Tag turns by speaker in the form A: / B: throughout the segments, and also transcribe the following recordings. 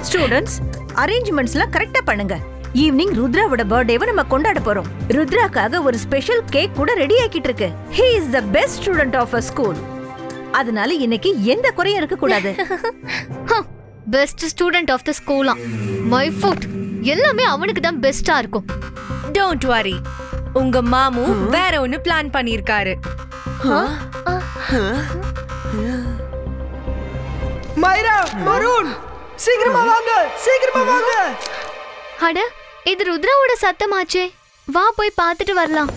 A: Students, அரேஞ்ச்மெண்ட்ஸ்லாம் கரெக்ட்டா பண்ணுங்க. Evening ருத்ராவோட பர்த்டேவை நம்ம கொண்டாட போறோம். ருத்ராக்காக ஒரு ஸ்பெஷல் கேக் கூட ரெடி ஆக்கிட்டு இருக்கு. He is the best student of our school. அதனால இன்னைக்கு எந்த குறையும் இருக்க கூடாது.
B: பெஸ்ட் ஸ்டூடண்ட் ஆஃப் தி ஸ்கூலா? மை ஃபுட் எல்லாமே அவனுக்கு தான் பெஸ்டா இருக்கும்.
C: டோன்ட் வரி, உங்க மாமு வேற ஒன்னு பிளான் பண்ணிருக்காரு.
D: மைரா, வருண், சீக்கிரமா வாங்க, சீக்கிரமா வாங்க.
B: அட, இது ருத்ராவோட சத்தமாச்சே. வா போய் பார்த்துட்டு வரலாம்.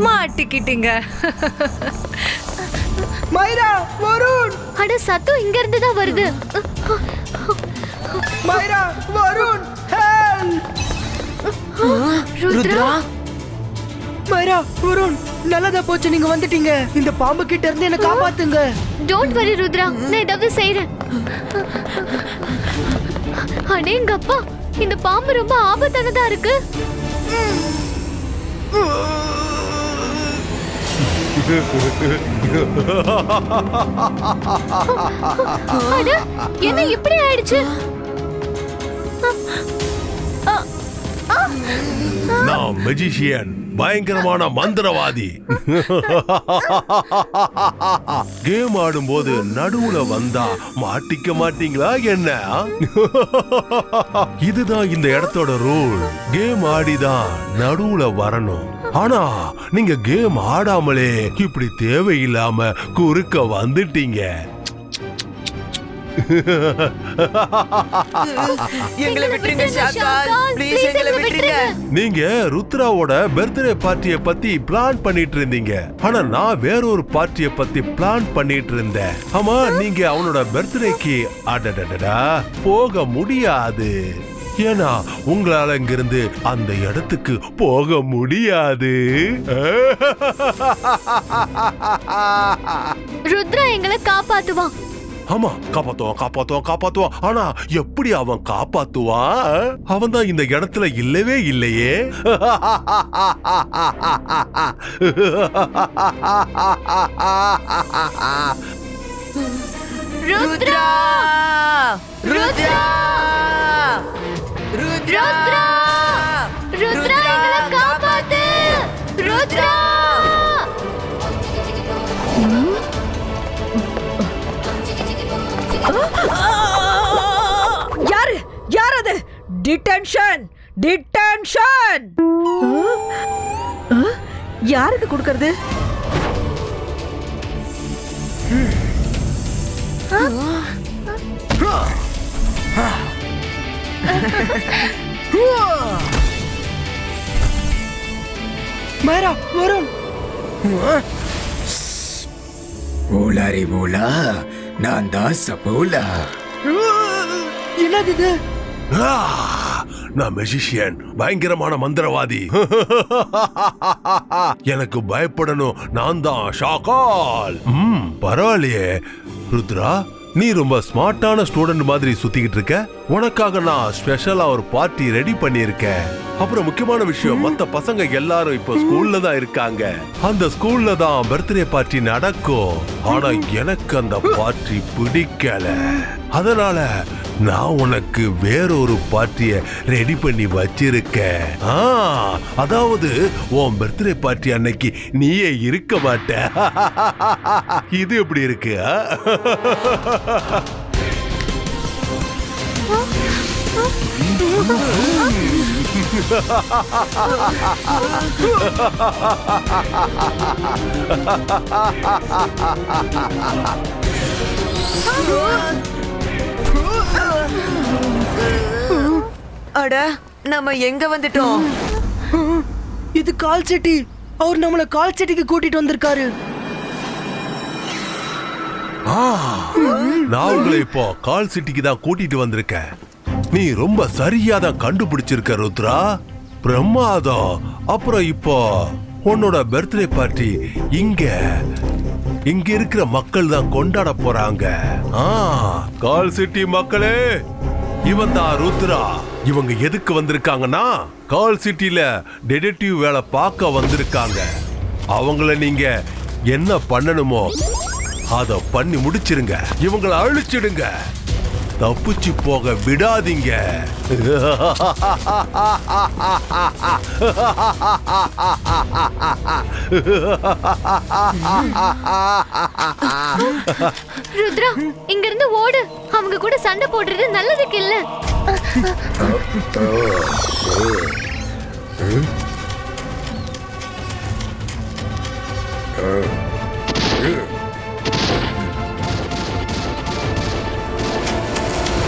C: மாட்டிக்கிட்டீங்க.
D: மைரா, வருண்.
B: அட, சத்தம் இங்க இருந்து தான் வருது.
D: மைரா, வருண், ஹெல்ப்.
B: ருத்ரா,
D: மைரா, வருண், நல்லதா போச்சு நீங்க வந்துட்டீங்க. இந்த பாம்பு கிட்ட இருந்து என்ன காப்பாத்துங்க.
B: டோன்ட் வரி ருத்ரா, நான் ஏதாவது செய்றேன். அடேங்கப்பா, இந்த பாம்பு ரொம்ப ஆபத்தானதா இருக்கு. அட, என்ன இப்படி ஆயிடுச்சு?
E: நான் மெஜிஷியன், பயங்கரமான மந்திரவாதி. கேம் ஆடும்போது நடுவுல வந்தா மாட்டிக்க மாட்டீங்களா என்ன? இதுதான் இந்த இடத்தோட ரூல். கேம் ஆடிதான் நடுவுல வரணும். ஆனா நீங்க கேம் ஆடாமலே இப்படி தேவையில்லாம குறுக்க வந்துட்டீங்க.
D: எங்களை விட்டுருங்க ஷாக்கால், ப்ளீஸ் எங்களை விட்டுருங்க.
E: நீங்க ருத்ராவோட பர்த்டே பார்ட்டியை பத்தி பிளான் பண்ணிட்டு இருந்தீங்க. ஆனா நான் வேற ஒரு பார்ட்டியை பத்தி பிளான் பண்ணிட்டு இருந்தேன். ஆமா, நீங்க அவனோட பர்த்டேக்கு அடடடடா போக முடியாது. ஏன்னா உங்களால இங்கிருந்து அந்த இடத்துக்கு போக முடியாது.
B: ருத்ரா எங்களை காப்பாத்துவான்.
E: ஆமா, காப்பாத்துவான். ஆனா எப்படி அவன் காப்பாத்துவான்? அவன் தான் இந்த இடத்துல இல்லவே இல்லையே.
C: ருத்ரா, ருத்ரா, ருத்ரா,
B: ருத்ரா, எங்களை காப்பாத்து. ருத்ரா,
A: யார் அது? Detention, detention. யாருக்கு கொடுக்கிறது?
D: மைரா, வருண்.
F: ஓலாரி ஓலா, நான் தான் சபோலா.
D: என்னது இது?
E: நான் மெஜிஷியன், பயங்கரமான மந்திரவாதி. எனக்கு பயப்படணும், நான் தான் ஷாக்கால். பரவாயில்லையே ருத்ரா, நீ ரொம்ப ஸ்மார்ட்டான ஸ்டூடெண்ட் மாதிரி சுத்திக்கிட்டு இருக்க. உனக்காக நான் ஸ்பெஷலா ஒரு பார்ட்டி ரெடி பண்ணியிருக்கேன். அப்புறம் முக்கியமான விஷயம், மத்த பசங்க எல்லாரும் இப்ப ஸ்கூல்ல தான் இருக்காங்க. அந்த ஸ்கூல்ல தான் பர்த்டே பார்ட்டி நடக்கும். ஆனா எனக்கு அந்த பார்ட்டி பிடிக்கல. அதனால நான் உனக்கு வேறொரு பார்ட்டிய ரெடி பண்ணி வச்சிருக்கேன். அதாவது உன் பர்த்டே பார்ட்டி அன்னைக்கு நீயே இருக்க மாட்ட. இது எப்படி இருக்கு?
D: அட, நம்ம எங்க வந்துட்டோம்? இது கால் சிட்டி. அவர் நம்மள கால் சிட்டிக்கு கூட்டிட்டு வந்திருக்காரு.
E: நான் உங்களை இப்போ கால் சிட்டிக்கு தான் கூட்டிட்டு வந்திருக்கேன். நீ ரொம்ப சரியா தான் கண்டுபிடிச்சிருக்க ருத்ரா. பிரமாதம். அப்புறம் இப்போ உன்னோட பர்த்டே பார்ட்டி இங்க இருக்கிற மக்கள் தான் கொண்டாட போறாங்க. கால் சிட்டி மக்களே, இவன் தான் ருத்ரா. இவங்க எதுக்கு வந்திருக்காங்கன்னா, கால் சிட்டில டிடெக்டிவ் வேலை பார்க்க வந்திருக்காங்க. அவங்கள நீங்க என்ன பண்ணணுமோ அத பண்ணி முடிச்சிருங்க. இவங்களை அழிச்சிடுங்க. தப்பிச்சு போக விடாதீங்க.
B: ருத்ரா, இங்க இருந்து ஓடு. அவங்க கூட சண்டை போடுறது நல்லதுக்கு இல்ல.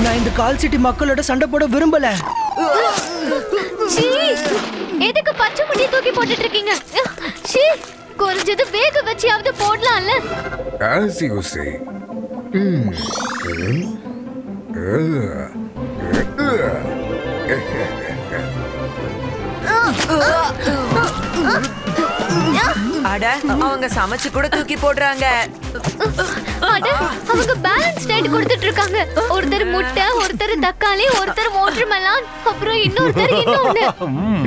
D: நான் இந்த கால் சிட்டி மக்களோட சண்டை போட விரும்பல.
B: சீ, எதுக்கு பச்சை முடி தூக்கி போட்டுட்டு இருக்கீங்க? சீ, கொஞ்சது வேக வச்சியாவது போடலாம்ல.
F: As you say.
G: அட, அவங்க சமைச்சு கூட தூக்கி போடுறாங்க.
B: அட, அவங்க பேலன்ஸ் டயட் கொடுத்துட்டு இருக்காங்க. ஒருத்தர் முட்டை, ஒருத்தர் தக்காளி, ஒருத்தர் வாட்டர்மெலன், அப்புறம் இன்னொருத்தர் இன்னொன்னு.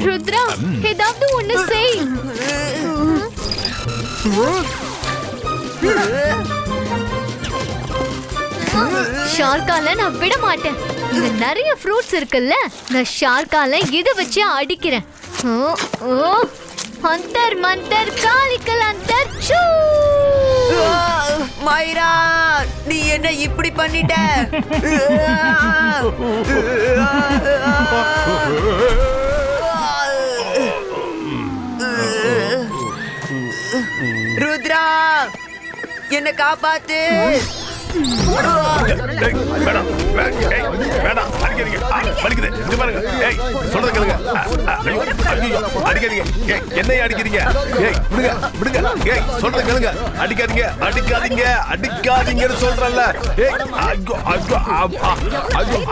B: ருத்ரா, ஏதாவது ஒண்ணு செய். ஷார்க்கால நான் விட மாட்டேன். இங்க நிறைய ஃப்ரூட்ஸ் இருக்குல்ல, நான் ஷார்க்கால இத வச்சு அடிக்கிறேன். அந்தர் மந்தர் காலிக்கல் அந்தர் சூ.
G: மைரா, நீ என்ன இப்படி பண்ணிட்ட? ருத்ரா, என்ன காப்பாத்து.
E: என்னைய அடிக்கிறீங்க? சொல்றத கேளுங்க. அடிக்காதீங்க, அடிக்காதீங்க, அடிக்காதீங்கன்னு சொல்றேன்ல.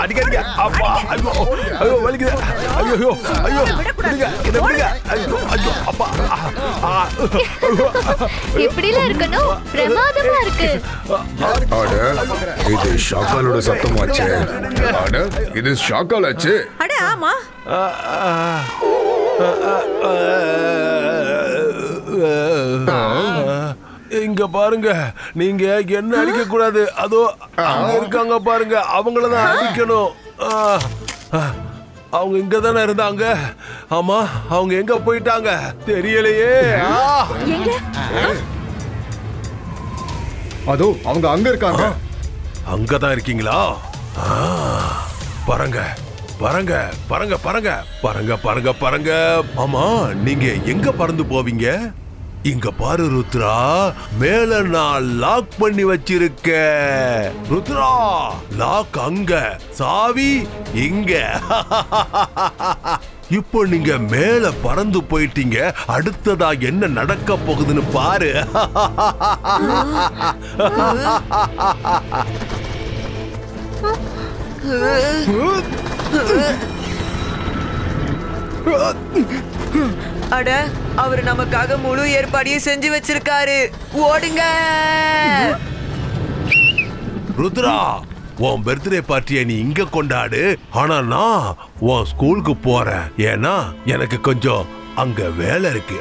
E: அடிக்காதீங்க. அப்பா, ஐயோ வலிக்குது. ஐயோ ஐயோ, விடுங்க, என்ன விடுங்க. ஐயோ ஐயோ, அப்பா.
B: இப்படிலாம் இருக்கணும், பிரமாதமா இருக்கு.
F: இது ஷாக்காலோட சத்தமாச்சு. அட, இது ஷாக்காலாச்சு.
A: அட ஆமா.
E: இங்க பாருங்க, நீங்க என்ன அடிக்க கூடாது. அதோ அங்க இருக்காங்க பாருங்க, அவங்களதான் அடிக்கணும். அவங்க இங்க தானே இருந்தாங்க. ஆமா, அவங்க எங்க போயிட்டாங்க தெரியலையே.
F: அதோ அவங்க அங்க இருக்காங்க.
E: அங்கதான் இருக்கீங்களா? பாருங்க பாருங்க பாருங்க பாருங்க பாருங்க பாருங்க பாருங்க. ஆமா, நீங்க எங்க பறந்து போவீங்க? இங்க பாரு ருத்ரா, மேல நான் லாக் பண்ணி வச்சிருக்க. ருத்ரா, லாக் அங்க, சாவி இங்க. இப்போ நீங்க மேல பறந்து போயிட்டீங்க. அடுத்ததா என்ன நடக்க போகுதுன்னு பாரு.
G: அட, அவர் நமக்காக முழு ஏற்பாடையும் செஞ்சு வச்சிருக்காரு. ஓடுங்க.
E: ருத்ரா, உன் பர்த்டே பார்ட்டியை நீ இங்க கொண்டாடு. ஆனா நான் உன் ஸ்கூலுக்கு போறேன். ஏன்னா எனக்கு கொஞ்சம் அங்க வேலை இருக்கு.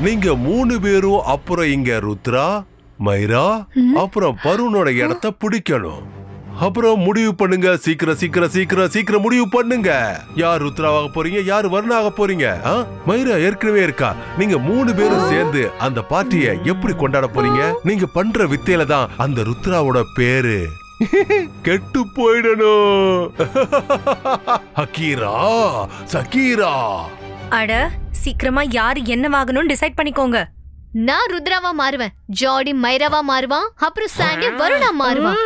E: நீங்க 3 பேரும் அப்புறம் இங்க ருத்ரா, மைரா, அப்புறம் பருணோட இடத்தை பிடிக்கணும். அப்புறம் முடிவு பண்ணுங்க. சீக்கிரம் சீக்கிரம் சீக்கிரம் சீக்கிரம் முடிவு பண்ணுங்க. யார் ருத்ராவாக போறீங்க, யார் வருணாக போறீங்க? மைரா ஏற்கனவே இருக்கா. நீங்க 3 பேரும் சேர்ந்து அந்த பார்ட்டியை எப்படி கொண்டாட போறீங்க? நீங்க பண்ற வித்தையில தான் அந்த ருத்ராவோட பேரு கெட்டு போயிடணும். ஹக்கீரா, சக்கீரா.
C: அட, சீக்கிரமா யாரு என்னவாகணும்னு டிசைட் பண்ணிக்கோங்க.
B: நான் ருத்ராவா மாறுவேன், ஜாடி மைராவா மாறுவான், அப்புறம் சாண்டி வருணா மாறுவான்.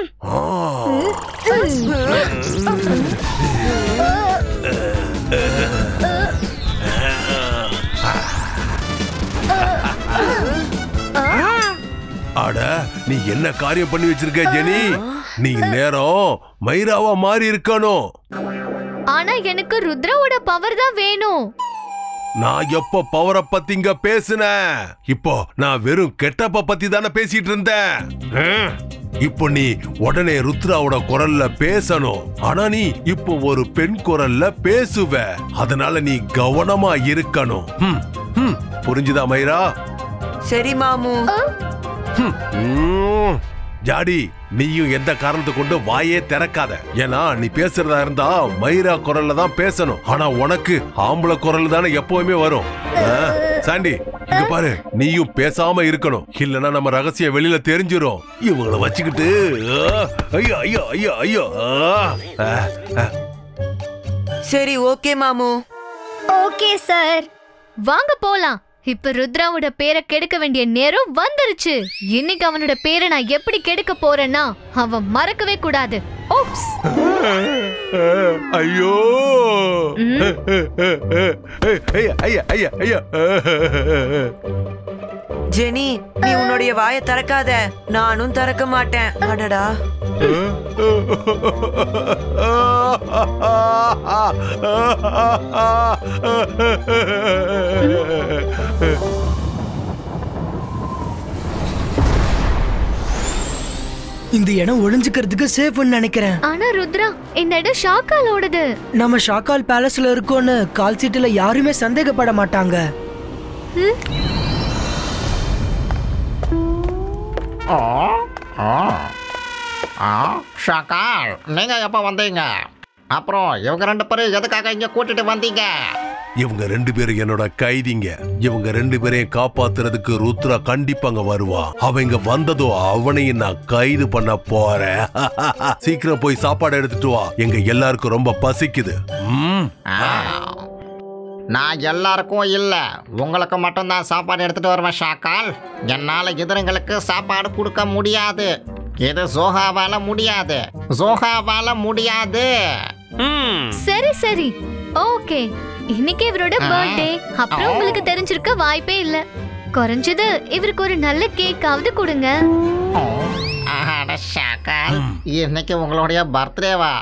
E: அட, நீ என்ன காரியம் பண்ணி வச்சிருக்க ஜெனி? நீ நேரம் மைராவா மாறி இருக்கணும்.
B: ஆனா எனக்கு ருத்ராவோட பவர் தான் வேணும்.
E: நான் எப்ப பவரை பத்தி இங்க பேசுனேன்? இப்போ நான் வெறும் கெட்டப்ப பத்தி தானே பேசிட்டு இருந்தேன். இப்போ நீ உடனே ருத்ராவோட குரல்ல பேசணும். ஆனா நீ இப்போ ஒரு பெண் குரல்ல பேசுவ. அதனால நீ கவனமா இருக்கணும். புரிஞ்சுதா மைரா?
G: சரி மாமு.
E: ஜாடி, நீயும் எந்த காரணத்தை கொண்டு வாயே திறக்காத. ஏன்னா நீ பேசுறதா இருந்தா மைரா குரல்ல தான் பேசணும். ஆனா உனக்கு ஆம்பளை குரல் தானே எப்பவுமே வரும். சாண்டி, இங்க பாரு, நீயும் பேசாம இருக்கணும். இல்லனா நம்ம ரகசியம் வெளியில தெரிஞ்சிரும். இவங்களை வச்சுக்கிட்டு ஐயோ ஐயோ ஐயோ ஐயோ.
G: சரி, ஓகே மாமு.
B: ஓகே சார், வாங்க போலாம். இப்ப ருத்ராவோட பேரை கெடுக்க வேண்டிய நேரம் வந்துருச்சு. இன்னைக்கு அவனோட பேரை நான் எப்படி கெடுக்க போறேன்னா அவன் மறக்கவே கூடாது. ஓப்ஸ்.
E: ஐயோ ஐயா ஐயா ஐயா.
G: ஜெனி, நீ உன்னுடைய வாயை திறக்காத. நானும் திறக்க மாட்டேன். அடடா.
D: இந்த இடம் ஒளிஞ்சுக்கிறதுக்கு சேஃப்னு நினைக்கிறேன்.
B: ஆனா ருத்ரா, இந்த இடம் ஷாக்காலோடது.
D: நம்ம ஷாக்கால் பேலஸ்ல இருக்கோன்னு கால் சீட்டுல யாருமே சந்தேகப்பட மாட்டாங்க.
H: ஷாக்கால், நீங்க எப்ப வந்தீங்க? அப்புறம் இவங்க 2 பேரும் எதுக்காக இங்க கூட்டிட்டு வந்தீங்க?
E: இவங்க 2 பேரும் என்னோட கைதிங்க. இவங்க 2 பேரையும் காப்பாத்துறதுக்கு ருத்ரா கண்டிப்பாங்க வருவா. அவங்க வந்ததோ அவனையும் நான் கைது பண்ண போறேன். சீக்கிரம் போய் சாப்பாடு எடுத்துட்டு வா. எங்க எல்லாருக்கும் ரொம்ப பசிக்குது.
H: நான் எல்லாருக்கும் இல்ல, உங்களுக்கு மட்டும்தான் சாப்பாடு எடுத்துட்டு வருவேன் ஷாக்கால். என்னால எதிரிங்களுக்கு சாப்பாடு கொடுக்க முடியாது. இது ஜோஹாவால முடியாது, ஜோஹாவால முடியாது.
B: சரி சரி, ஓகே. இன்னைக்கு இவரோட பர்த்டே. அப்புறம் உங்களுக்கு தெரிஞ்சிருக்க வாய்ப்பே இல்ல. குறைஞ்சது இவருக்கு ஒரு நல்ல கேக்காவது கொடுங்க.
H: ஷாக்கால், இன்னைக்கு உங்களுடைய பர்த்டேவா?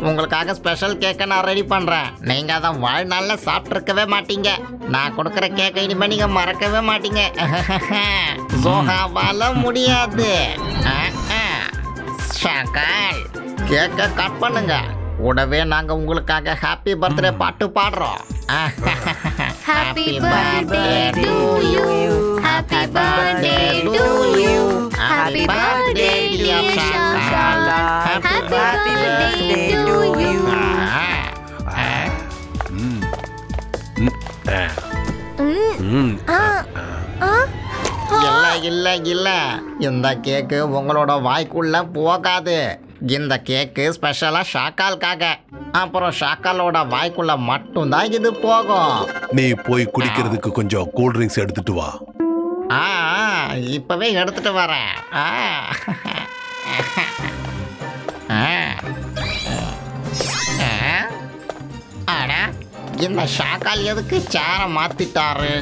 H: உங்களுக்காக ஸ்பெஷல் கேக்கை நான் ரெடி பண்றேன். நீங்க அதை வாழ்நாள்ல சாப்பிட்டுருக்கவே மாட்டீங்க. நான் கொடுக்குற கேக்கை இனிமே நீங்க மறக்கவே மாட்டீங்க. ஜோஹாவால முடியாது. ஷாக்கால், கேக்கை கட் பண்ணுங்க. கூடவே நாங்க உங்களுக்காக ஹாப்பி பர்த்டே பாட்டு பாடுறோம்.
B: Happy birthday to you, happy birthday to you, happy birthday dear Shakal, happy birthday to you.
H: இல்ல இல்ல இல்ல, இந்த கேக்கு உங்களோட வாய்க்குள்ள போகாது. இந்த கேக்கு ஸ்பெஷலா ஷாக்காலுக்காக. அப்புறம் ஷாக்காலோட வாய்க்குள்ள மட்டும்தான் இது போகும்.
E: நீ போய் குடிக்கிறதுக்கு கொஞ்சம் கூல் ட்ரிங்க்ஸ் எடுத்துட்டு வா.
H: இப்பவே எடுத்துட்டு வரேன். ஆனா இந்த ஷாக்கால் எதுக்கு சேர மாத்திட்டாரு?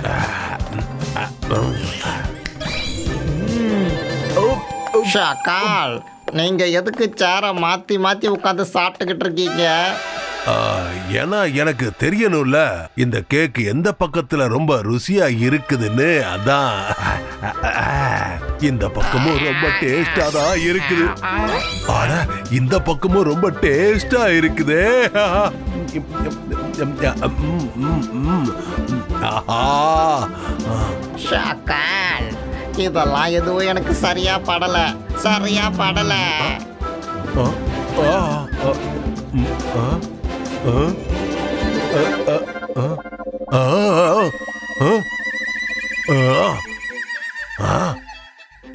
H: ஷாக்கால், நீங்க எதுக்கு சேர மாத்தி மாத்தி உட்காந்து சாப்பிட்டுக்கிட்டு இருக்கீங்க?
E: ஏன்னா எனக்கு தெரியணும்ல இந்த கேக் எந்த பக்கத்துல ரொம்ப ருசியா இருக்குதுன்னு. அதான் இந்த பக்கமும் ரொம்ப டேஸ்டா தான் இருக்குது. ஆனா இந்த பக்கமும் ரொம்ப டேஸ்டா இருக்குது.
H: ஷாக்கால், இதெல்லாம் எதுவும் எனக்கு சரியா படல, சரியா படல.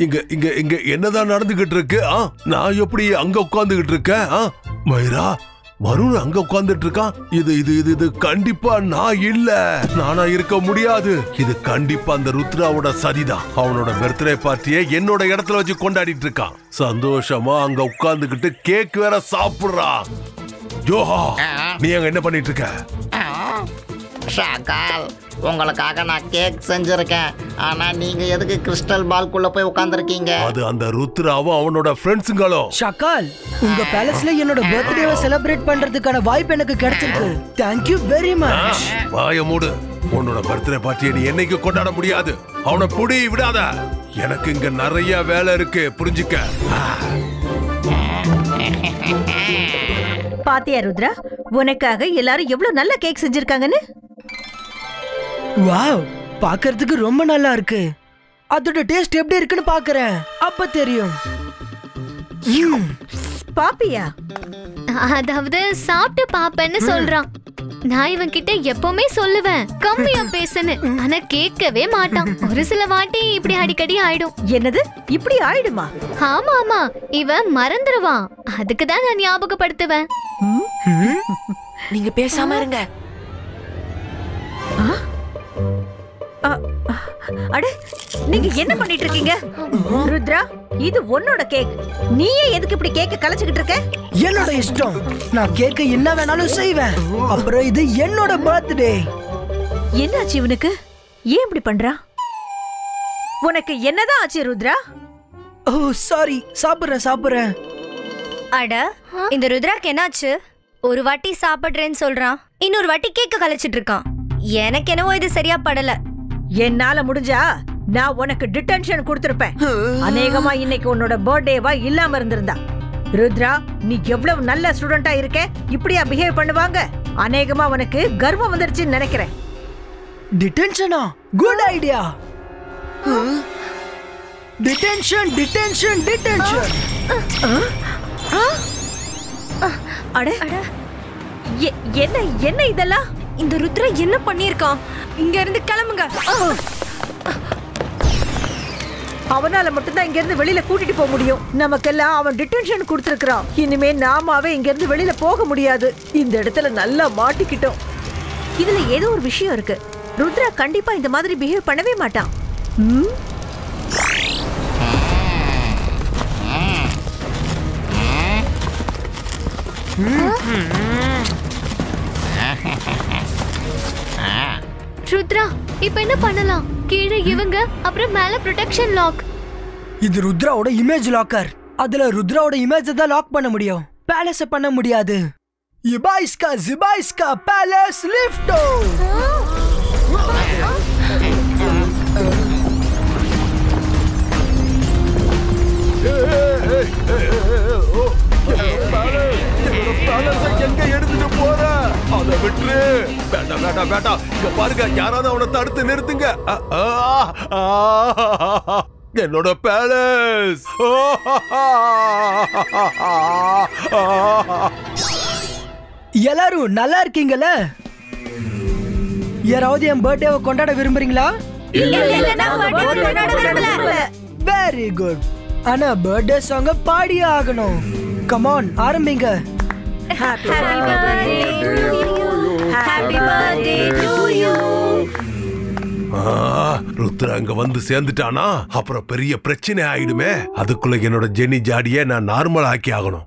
E: இங்க இங்க இங்க என்னதான் நடந்துகிட்டு இருக்கு? நான் எப்படி அங்க உட்கார்ந்துகிட்டு இருக்கேன்? மைரா, வருண் அங்க உட்கார்ந்துட்டு இருக்கான். இது இது இது இது கண்டிப்பா நான் இல்ல. நானா இருக்க முடியாது. இது கண்டிப்பா அந்த ருத்ராவோட சதிதான். அவனோட பர்த்டே பார்ட்டியை என்னோட இடத்துல வச்சு கொண்டாடிட்டு இருக்கான். சந்தோஷமா அங்க உட்கார்ந்துகிட்டு கேக் வேற சாப்பிடுறான். ஜோஹா, நீ அங்க என்ன பண்ணிட்டு இருக்க?
H: ஷாக்கால், உங்களுக்காக நான் கேக் செஞ்சிருக்கேன். ஆனா நீங்க எதுக்கு கிறிஸ்டல் பால்குள்ள போய் உட்கார்ந்துருக்கீங்க?
E: அது அந்த ருத்ராவும் அவனோட ஃப்ரெண்ட்ஸுங்களும்.
D: ஷாக்கால், உங்க பேலஸ்ல என்னோட பர்த்டேவை செலிப்ரேட் பண்றதுக்கான வாய்ப்பு எனக்கு கிடைச்சிருக்கு. Thank you very much.
E: வாய மூடு. உன்னோட பர்த்டே பார்ட்டியை நீ என்னைக்கு கொண்டாட முடியாது. அவனை புடி விடாத. எனக்கு இங்க நிறைய வேலை இருக்கு, புரிஞ்சுக்க.
A: பாத்தியா ருத்ரா, உனக்காக எல்லாரும் எவ்வளவு நல்ல கேக் செஞ்சிருக்காங்கன்னு.
D: வாவ், பார்க்கிறதுக்கு ரொம்ப நல்லா இருக்கு. அதோட டேஸ்ட் எப்படி இருக்குன்னு பாக்குறேன், அப்ப தெரியும்.
A: பாப்பியா?
B: அதாவது சாப்பிட்டு பாப்பேன்னு சொல்றான். நான் இவன் கிட்ட எப்பவுமே சொல்லுவேன் கம்மியா பேசுன்னு, ஆனா கேட்கவே மாட்டான். ஒரு சில வாட்டி இப்படி அடிக்கடி ஆயிடும்.
A: என்னது இப்படி ஆயிடுமா?
B: ஆமா ஆமா, இவன் மறந்துடுவான். அதுக்கு தான் நான் ஞாபகப்படுத்துவேன்.
G: நீங்க பேசாம இருங்க.
A: அட, நீங்க என்ன பண்ணிட்டு இருக்கீங்க? ருத்ரா, இது உன்னோட கேக். நீயே எதுக்கு இப்படி கேக்க கலச்சிக்கிட்டு இருக்க?
D: என்னோட இஷ்டம், நான் கேக்க என்ன வேணாலும் செய்வேன். அப்புறம் இது என்னோட பர்த்டே.
A: என்னாச்சு இவனுக்கு? ஏன் இப்படி பண்றா? உனக்கு என்னதான் ஆச்சு ருத்ரா?
D: ஓ சாரி, சாப்பிடுறேன்.
C: அட, இந்த ருத்ராக்கு என்னாச்சு? ஒரு வாட்டி சாப்பிடுறேன்னு சொல்றான், இன்னொரு வாட்டி கேக்க கலைச்சிட்டு இருக்கான். எனக்கு என்னவோ இது சரியா படல.
A: என்னால முடிஞ்சா நான் உனக்கு டிடென்ஷன் கொடுத்திருப்பேன். அநேகமா இன்னைக்கு உன்னோட பர்த்டேவா இல்லாம இருந்திருந்தா. ருத்ரா, நீ எவ்வளவு நல்ல ஸ்டூடெண்டா இருக்க, இப்படியா பிஹேவ் பண்ணுவாங்க? அநேகமா உனக்கு கர்வம் வந்துருச்சுன்னு நினைக்கிறேன்.
D: டிடென்ஷனா? Good idea. டிடென்ஷன்.
A: அட, என்ன இதெல்லாம்?
C: இந்த ருத்ரா என்ன பண்ணிருக்கான்? இங்க இருந்து கிளம்புங்க.
A: அவனால மட்டும்தான் இங்க இருந்து வெளியில கூட்டிட்டு போக முடியும். நமக்கெல்லாம் அவன் டிடென்ஷன் கொடுத்திருக்கான். இனிமே நாமாவே இங்க இருந்து வெளியில போக முடியாது. இந்த இடத்துல நல்லா மாட்டிக்கிட்டோம். இதுல ஏதோ ஒரு விஷயம் இருக்கு. ருத்ரா கண்டிப்பா இந்த மாதிரி பிஹேவ் பண்ணவே மாட்டான்.
B: ருத்ரா, இப்ப என்ன பண்ணலாம்? கீழே இவங்க, அப்புறம் மேல ப்ரொடெக்ஷன் லாக்.
D: இது ருத்ராவோட இமேஜ் லாக்கர். அதுல ருத்ராவோட இமேஜ் தான் லாக் பண்ண முடியும், பேலஸ் பண்ண முடியாது. ஜிபாய்ஸ்கா பேலஸ் லிஃப்டோ.
E: எங்க எடுத்துட்டு போற? அத விட்டுரு. வேண்டாம். இங்க பாருங்க, யாராவது அவனை தடுத்து நிறுத்துங்க. என்னோட பேலஸ்.
D: எல்லாரும் நல்லா இருக்கீங்களா? யாராவது என் பர்த்டேவை கொண்டாட விரும்புறீங்களா? Very good. ஆனா பர்த்டே சாங்க பாடியே ஆகணும். கம் ஆன், ஆரம்பிங்க.
A: Happy birthday to you. Happy birthday to you.
E: Rudra அங்க வந்து சேர்ந்துட்டானா அப்புறம் பெரிய பிரச்சனை ஆயிடுமே. அதுக்குள்ள என்னோட ஜெனி ஜாடியை நான் நார்மல் ஆக்கி ஆகணும்.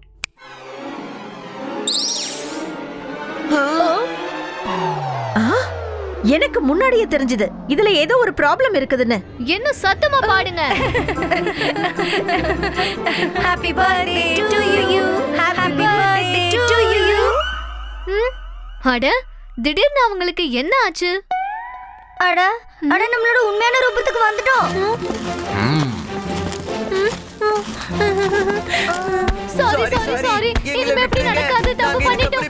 A: எனக்கு முன்னாடியே தெரிஞ்சது இதுல ஏதோ ஒரு ப்ராப்ளம் இருக்குதுன்னு.
B: என்ன சத்தமா பாடுங்க.
C: Happy birthday to you. Happy birthday to you.
B: அட, திடீர்னு அவங்களுக்கு என்ன ஆச்சு?
C: அட நம்மளோட உண்மையான ரூபத்துக்கு வந்துட்டோம்.
B: சாரி. இனிமே இப்படி நடக்காது. தப்பு பண்ணிட்டோம்.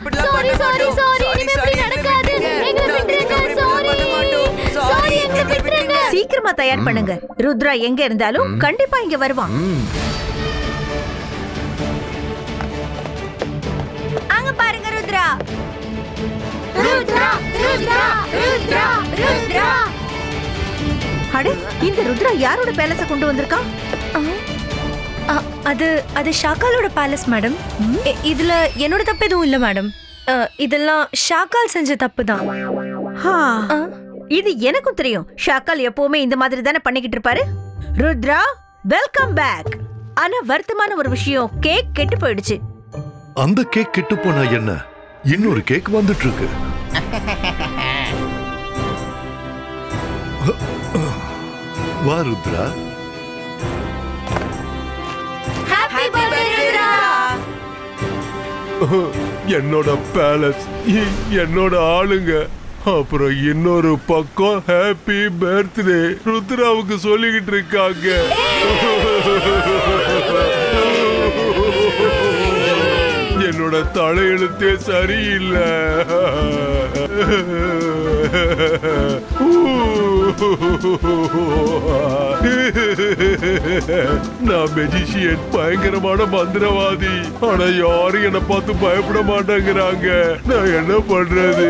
B: சாரி. இனிமே இப்படி நடக்காது. எங்களை விட்டுருங்க. சாரி, எங்களை விட்டுருங்க.
A: சீக்கிரமா தயார் பண்ணுங்க. ருத்ரா எங்க இருந்தாலும் கண்டிப்பா இங்க வருவான்.
C: அங்க பாருங்க ருத்ரா.
A: அட, இந்த ருத்ரா யாரோட பேலஸ கொண்டு வந்திருக்கான்?
C: அது ஷாக்காலோட பேலஸ் மேடம். இதுல என்னோட தப்பு எதுவும் இல்ல மேடம். இதெல்லாம் ஷாக்கால் செஞ்ச தப்பு தான்.
A: இது எனக்கும் தெரியும். ஷாக்கால் எப்பவுமே இந்த மாதிரி தானே பண்ணிக்கிட்டு இருப்பாரு. Rudra, welcome back. ஆனா வருத்தமான ஒரு விஷயம், கேக் கெட்டு போயிடுச்சு.
I: அந்த கேக் கெட்டு போனா என்ன? இன்னொரு கேக் வந்துட்டு இருக்கு. வா ருத்ரா.
C: Happy birthday Rudra.
E: என்னோட பேலஸ், என்னோட ஆளுங்க, அப்புறம் இன்னொரு பக்கம் ஹாப்பி பர்த்டே ருத்ராவுக்கு சொல்லிக்கிட்டு இருக்காங்க. என்னோட தலையெழுத்தே சரியில்லை. நான் மெஜிஷியன், பயங்கரமான மந்திரவாதி. ஆனா யாரும் என்ன பார்த்து பயப்பட மாட்டேங்கிறாங்க. நான் என்ன பண்றது?